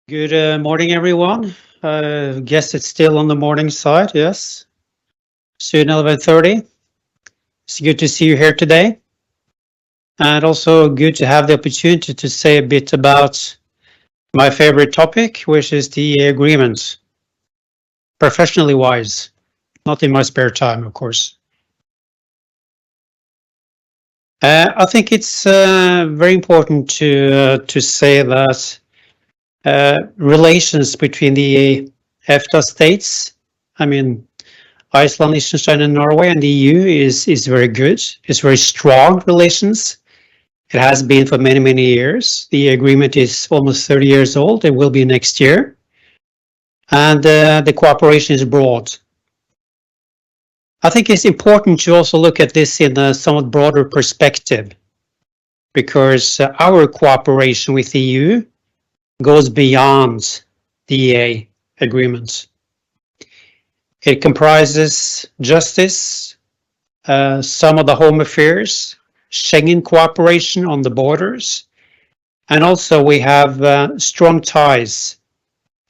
Good morning, everyone. Guess it's still on the morning side, yes. Soon 11:30. It's good to see you here today. And also good to have the opportunity to say a bit about my favorite topic, which is the agreement, professionally wise, not in my spare time, of course. I think it's very important to say that relations between the EFTA states, I mean, Iceland, Liechtenstein, and Norway and the EU is very good. It's very strong relations. It has been for many, many years. The agreement is almost 30 years old. It will be next year. And the cooperation is broad. I think it's important to also look at this in a somewhat broader perspective, because our cooperation with the EU goes beyond the EEA agreement. It comprises justice, some of the home affairs, Schengen cooperation on the borders, and also we have strong ties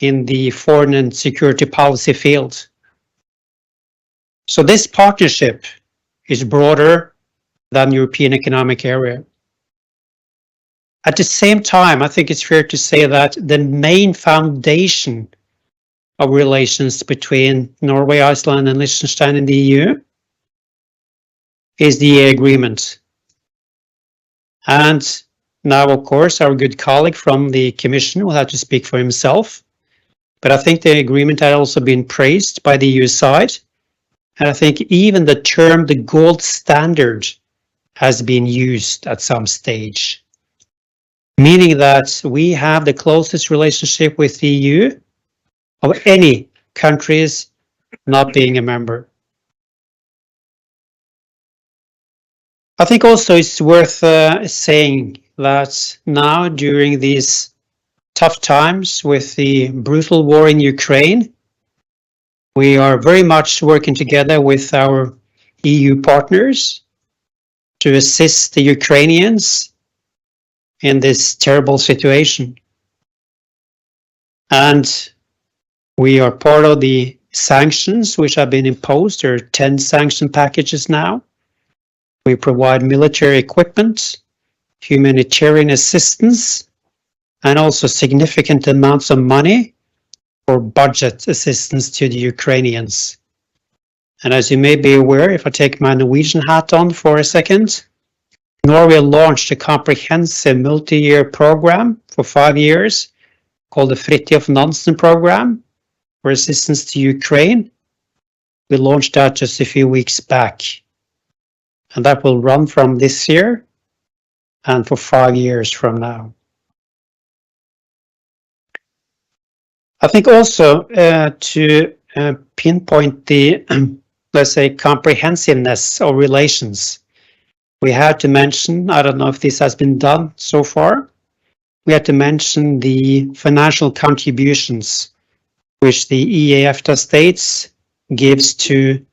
in the foreign and security policy field. So this partnership is broader than European Economic Area. At the same time, I think it's fair to say that the main foundation of relations between Norway, Iceland, and Liechtenstein and the EU is the agreement. And now, of course, our good colleague from the Commission will have to speak for himself. But I think the agreement had also been praised by the EU side. And I think even the term the gold standard has been used at some stage, meaning that we have the closest relationship with the EU of any countries not being a member. I think also it's worth saying that now during these tough times with the brutal war in Ukraine, we are very much working together with our EU partners to assist the Ukrainians in this terrible situation. And we are part of the sanctions which have been imposed. There are 10 sanction packages now. We provide military equipment, humanitarian assistance, and also significant amounts of money for budget assistance to the Ukrainians. And as you may be aware, if I take my Norwegian hat on for a second, Norway launched a comprehensive multi-year program for 5 years called the Fridtjof Nansen program for assistance to Ukraine. We launched that just a few weeks back. And that will run from this year and for 5 years from now. I think also to pinpoint the, let's say, comprehensiveness of relations, we have to mention, I don't know if this has been done so far, we have to mention the financial contributions which the EEA EFTA states gives to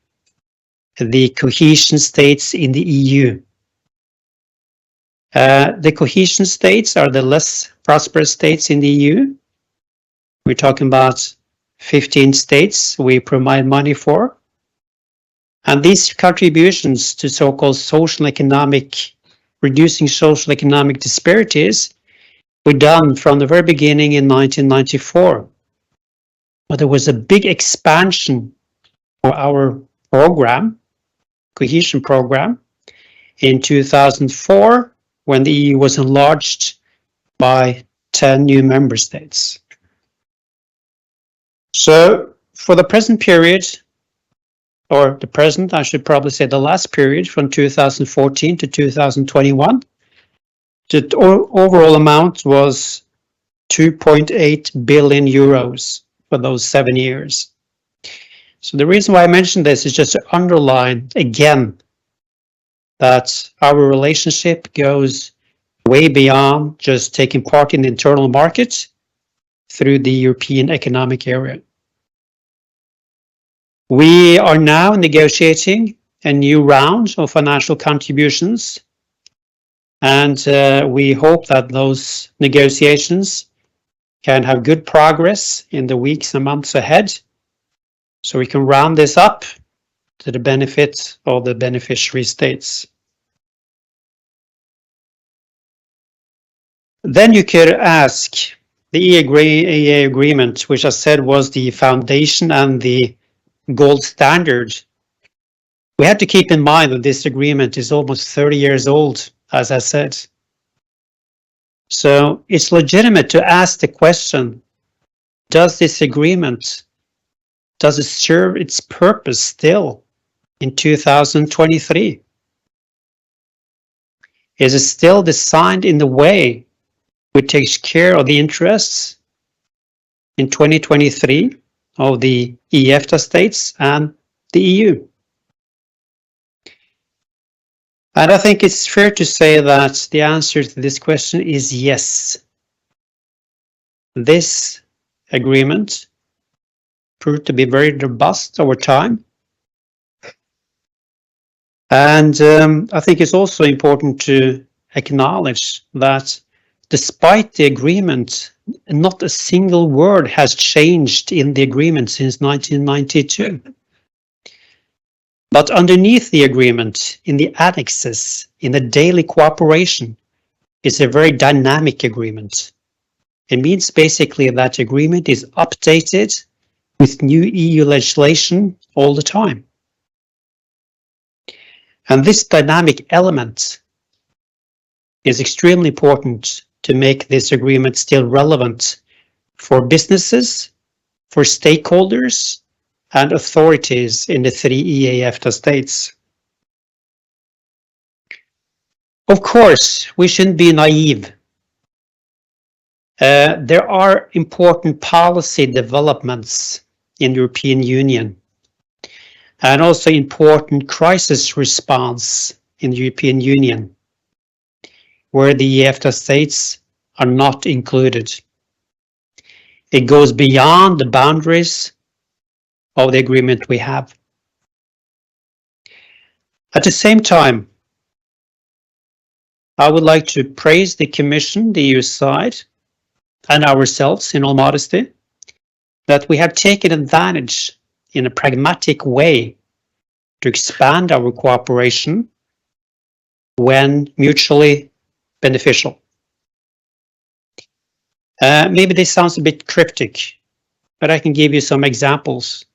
the cohesion states in the EU. The cohesion states are the less prosperous states in the EU. We're talking about 15 states we provide money for. And these contributions to so-called reducing social economic disparities were done from the very beginning in 1994. But there was a big expansion for our program, cohesion program, in 2004 when the EU was enlarged by 10 new member states. So for the present period, or the present, I should probably say the last period from 2014 to 2021, the overall amount was 2.8 billion euros for those 7 years. So the reason why I mentioned this is just to underline again that our relationship goes way beyond just taking part in the internal market through the European Economic Area. We are now negotiating a new round of financial contributions, and we hope that those negotiations can have good progress in the weeks and months ahead, so we can round this up to the benefit of the beneficiary states. Then you could ask, the EEA agreement, which I said was the foundation and the gold standard. We have to keep in mind that this agreement is almost 30 years old, as I said. So it's legitimate to ask the question, does this agreement, does it serve its purpose still in 2023? Is it still designed in the way which takes care of the interests in 2023 of the EEA EFTA states and the EU? And I think it's fair to say that the answer to this question is yes. This agreement proved to be very robust over time. And I think it's also important to acknowledge that despite the agreement, not a single word has changed in the agreement since 1992. But underneath the agreement, in the annexes, in the daily cooperation, is a very dynamic agreement. It means basically that the agreement is updated with new EU legislation all the time. And this dynamic element is extremely important to make this agreement still relevant for businesses, for stakeholders, and authorities in the 3 EEA EFTA states. Of course, we shouldn't be naive. There are important policy developments in the European Union, and also important crisis response in the European Union, where the EFTA states are not included. It goes beyond the boundaries of the agreement we have. At the same time, I would like to praise the Commission, the EU side, and ourselves in all modesty, that we have taken advantage in a pragmatic way to expand our cooperation when mutually beneficial. Maybe this sounds a bit cryptic, but I can give you some examples.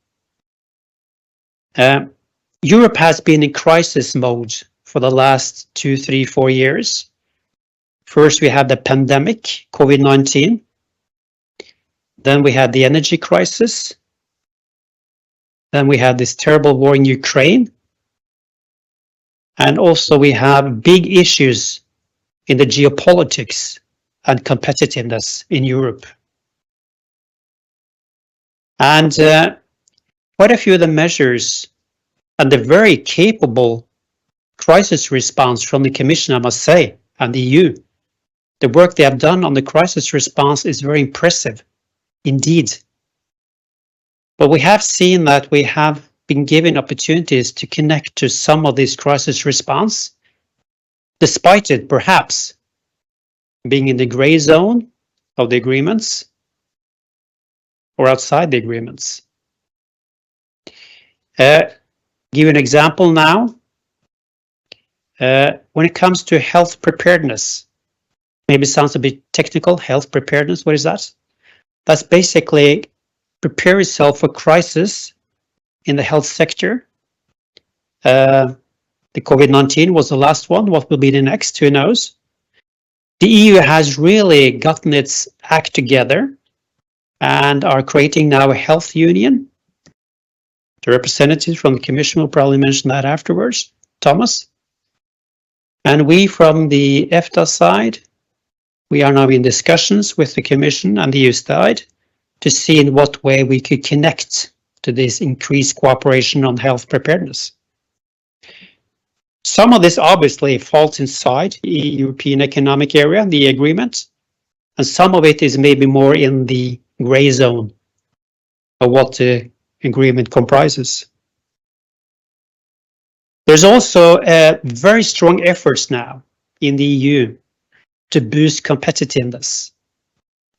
Europe has been in crisis mode for the last 2, 3, 4 years. First, we had the pandemic, COVID-19. Then we had the energy crisis. Then we had this terrible war in Ukraine. And also we have big issues in the geopolitics and competitiveness in Europe. And quite a few of the measures and the very capable crisis response from the Commission, I must say, and the EU, the work they have done on the crisis response is very impressive indeed. But we have seen that we have been given opportunities to connect to some of this crisis response, despite it perhaps being in the gray zone of the agreements or outside the agreements. Give you an example now. When it comes to health preparedness, maybe it sounds a bit technical, health preparedness, what is that? That's basically prepare yourself for crisis in the health sector. The COVID-19 was the last one. What will be the next? Who knows? The EU has really gotten its act together and are creating now a health union. The representatives from the Commission will probably mention that afterwards, Thomas. And we from the EFTA side, we are now in discussions with the Commission and the EU side to see in what way we could connect to this increased cooperation on health preparedness. Some of this obviously falls inside the European Economic Area, the agreement, and some of it is maybe more in the gray zone of what the agreement comprises. There's also very strong efforts now in the EU to boost competitiveness.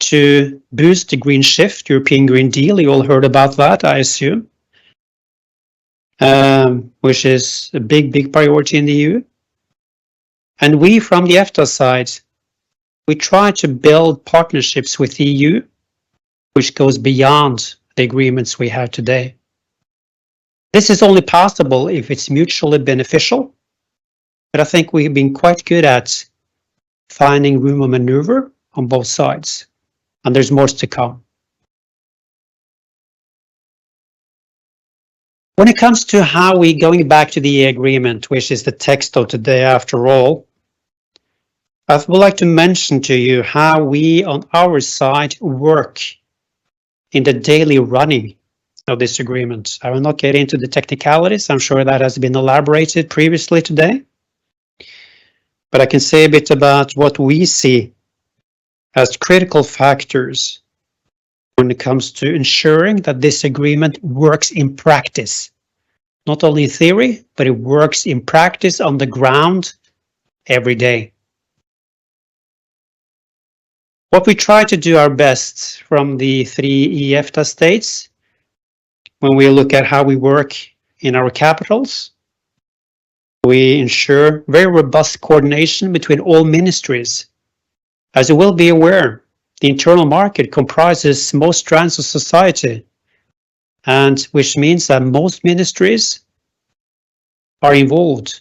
to boost the green shift, European Green Deal. You all heard about that, I assume, which is a big priority in the EU. And we, from the EFTA side, we try to build partnerships with the EU, which goes beyond the agreements we have today. This is only possible if it's mutually beneficial, but I think we've been quite good at finding room of maneuver on both sides, and there's more to come. When it comes to how we going back to the EEA agreement, which is the text of today after all, I would like to mention to you how we on our side work in the daily running of this agreement. I will not get into the technicalities. I'm sure that has been elaborated previously today. But I can say a bit about what we see as critical factors when it comes to ensuring that this agreement works in practice. Not only in theory, but it works in practice on the ground every day. What we try to do our best from the 3 EEA EFTA states, when we look at how we work in our capitals, we ensure very robust coordination between all ministries. As you will be aware, the internal market comprises most strands of society, and which means that most ministries are involved.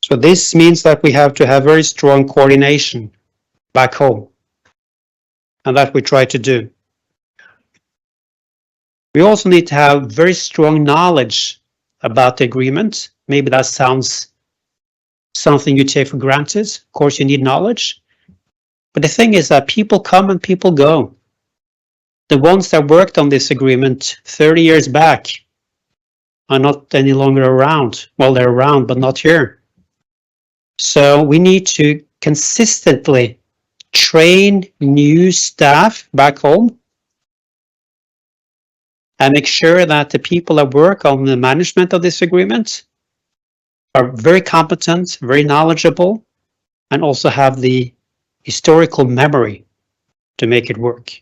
So this means that we have to have very strong coordination back home, and that we try to do. We also need to have very strong knowledge about the agreement. Maybe that sounds something you take for granted. Of course, you need knowledge. But the thing is that people come and people go. The ones that worked on this agreement 30 years back are not any longer around. Well, they're around, but not here. So we need to consistently train new staff back home and make sure that the people that work on the management of this agreement are very competent, very knowledgeable, and also have the historical memory to make it work.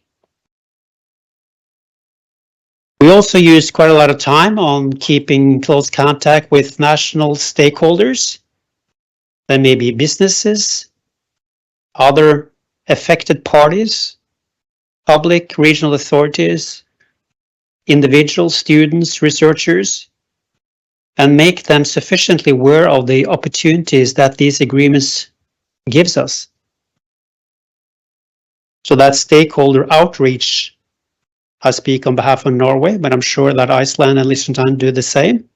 We also use quite a lot of time on keeping close contact with national stakeholders. There may be businesses, other affected parties, public, regional authorities, individuals, students, researchers, and make them sufficiently aware of the opportunities that these agreements gives us. So that stakeholder outreach, I speak on behalf of Norway, but I'm sure that Iceland and Liechtenstein do the same.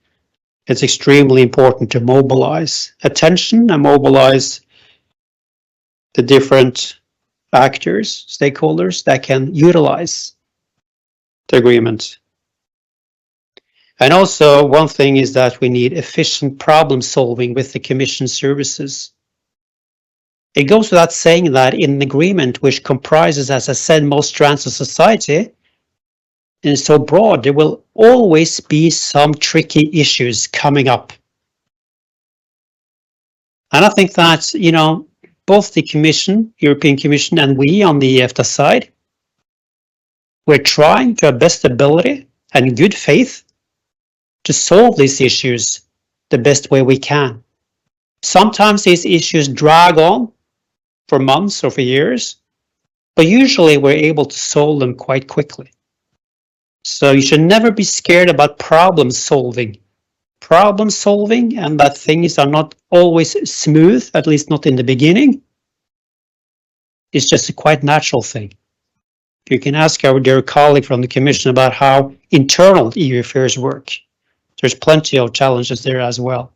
It's extremely important to mobilize attention and mobilize the different actors, stakeholders that can utilize the agreement. And also, one thing is that we need efficient problem solving with the Commission services. It goes without saying that in an agreement which comprises, as I said, most strands of society, and is so broad, there will always be some tricky issues coming up. And I think that, you know, both the Commission, European Commission, and we on the EFTA side, we're trying to our best ability and good faith to solve these issues the best way we can. Sometimes these issues drag on for months or for years, but usually we're able to solve them quite quickly. So you should never be scared about problem solving. Problem solving and that things are not always smooth, at least not in the beginning, is just a quite natural thing. You can ask our dear colleague from the Commission about how internal EU affairs work. There's plenty of challenges there as well.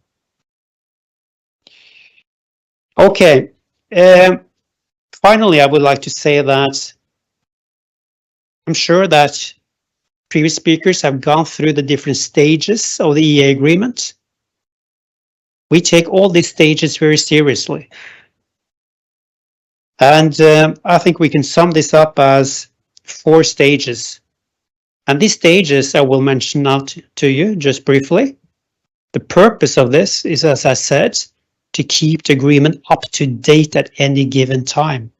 Okay, finally, I would like to say that I'm sure that previous speakers have gone through the different stages of the EEA agreement. We take all these stages very seriously. And I think we can sum this up as 4 stages. And these stages I will mention now to you just briefly. The purpose of this is, as I said, to keep the agreement up to date at any given time.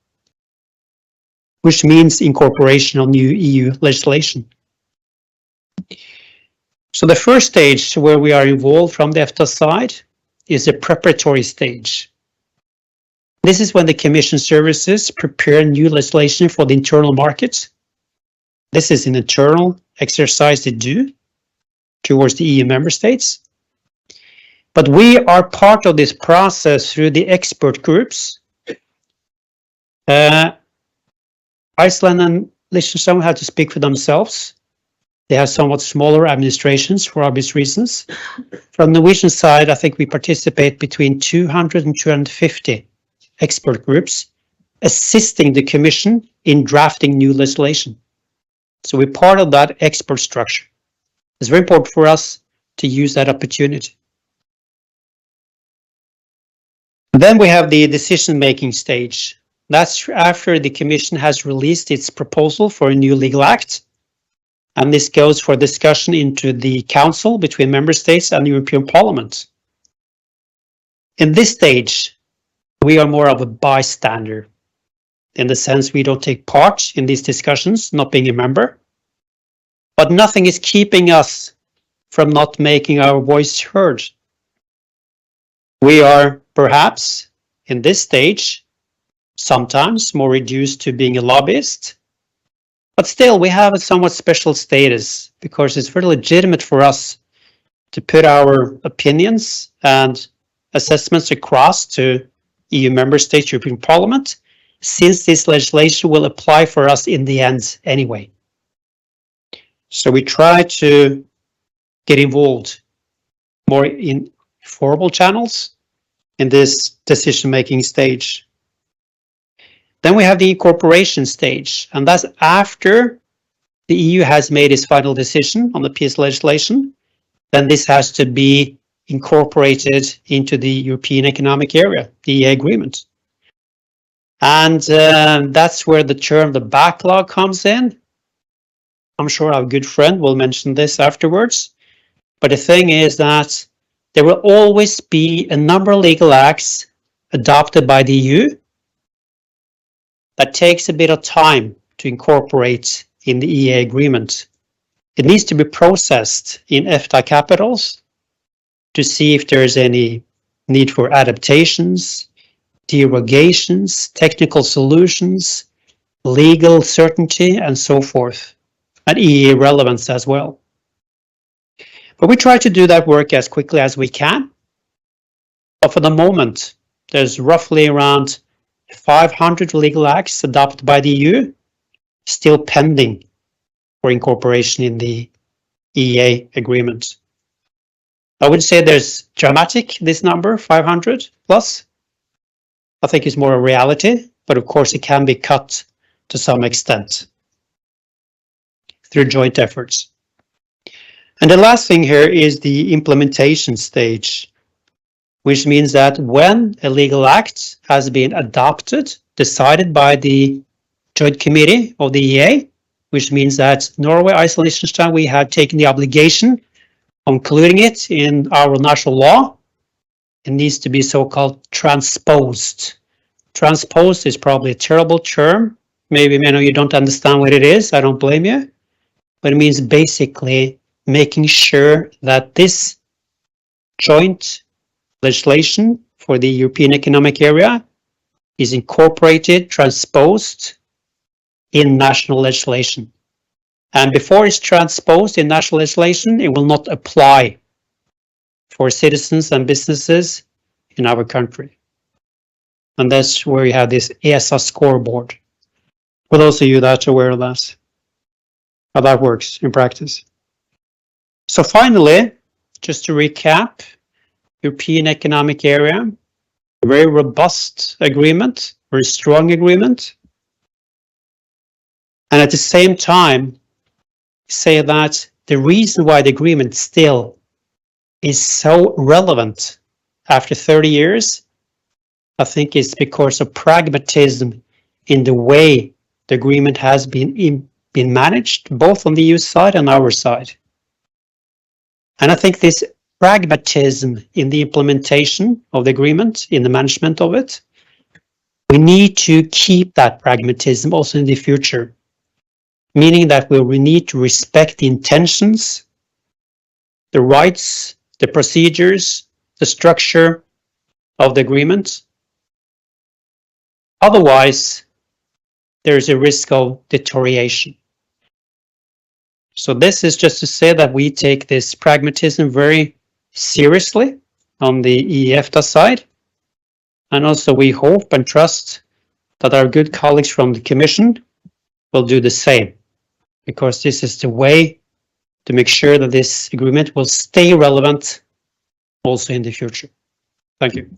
which means incorporation of new EU legislation. So the first stage where we are involved from the EFTA side is the preparatory stage. This is when the Commission services prepare new legislation for the internal market. This is an internal exercise they do towards the EU member states. But we are part of this process through the expert groups. Iceland and Liechtenstein have to speak for themselves. They have somewhat smaller administrations for obvious reasons. From the Norwegian side, I think we participate between 200 and 250 expert groups assisting the Commission in drafting new legislation. So we're part of that expert structure. It's very important for us to use that opportunity. Then we have the decision-making stage. That's after the Commission has released its proposal for a new legal act. And this goes for discussion into the Council between Member States and the European Parliament. In this stage, we are more of a bystander, in the sense we don't take part in these discussions, not being a member. But nothing is keeping us from not making our voice heard. We are perhaps, in this stage, sometimes more reduced to being a lobbyist. But still, we have a somewhat special status because it's very legitimate for us to put our opinions and assessments across to EU member states, European Parliament, since this legislation will apply for us in the end anyway. So we try to get involved more in formal channels in this decision-making stage. Then we have the incorporation stage, and that's after the EU has made its final decision on the PS legislation. Then this has to be incorporated into the European Economic Area, the EEA agreement. And that's where the term the backlog comes in. I'm sure our good friend will mention this afterwards. But the thing is that there will always be a number of legal acts adopted by the EU that takes a bit of time to incorporate in the EEA agreement. It needs to be processed in EFTA capitals to see if there's any need for adaptations, derogations, technical solutions, legal certainty, and so forth, and EEA relevance as well. But we try to do that work as quickly as we can. But for the moment, there's roughly around 500 legal acts adopted by the EU, still pending for incorporation in the EEA agreement. I would say there's dramatic, this number, 500 plus. I think it's more a reality, but of course it can be cut to some extent through joint efforts. And the last thing here is the implementation stage, which means that when a legal act has been adopted, decided by the Joint Committee of the EEA, which means that Norway, Iceland, Liechtenstein, we have taken the obligation of including it in our national law. It needs to be so-called transposed. Transposed is probably a terrible term. Maybe many of you don't understand what it is. I don't blame you. But it means basically making sure that this joint legislation for the European Economic Area is incorporated, transposed in national legislation. And before it's transposed in national legislation, it will not apply for citizens and businesses in our country. And that's where you have this ESA scoreboard. For those of you that are aware of that, how that works in practice. So finally, just to recap, European Economic Area, very robust agreement, very strong agreement. And at the same time, say that the reason why the agreement still is so relevant after 30 years, I think it's because of pragmatism in the way the agreement has been managed, both on the EU side and our side. And I think this pragmatism in the implementation of the agreement, in the management of it, we need to keep that pragmatism also in the future, meaning that we need to respect the intentions, the rights, the procedures, the structure of the agreement. Otherwise, there is a risk of deterioration. So this is just to say that we take this pragmatism very seriously on the EEA EFTA side. And also we hope and trust that our good colleagues from the Commission will do the same, because this is the way to make sure that this agreement will stay relevant also in the future. Thank you.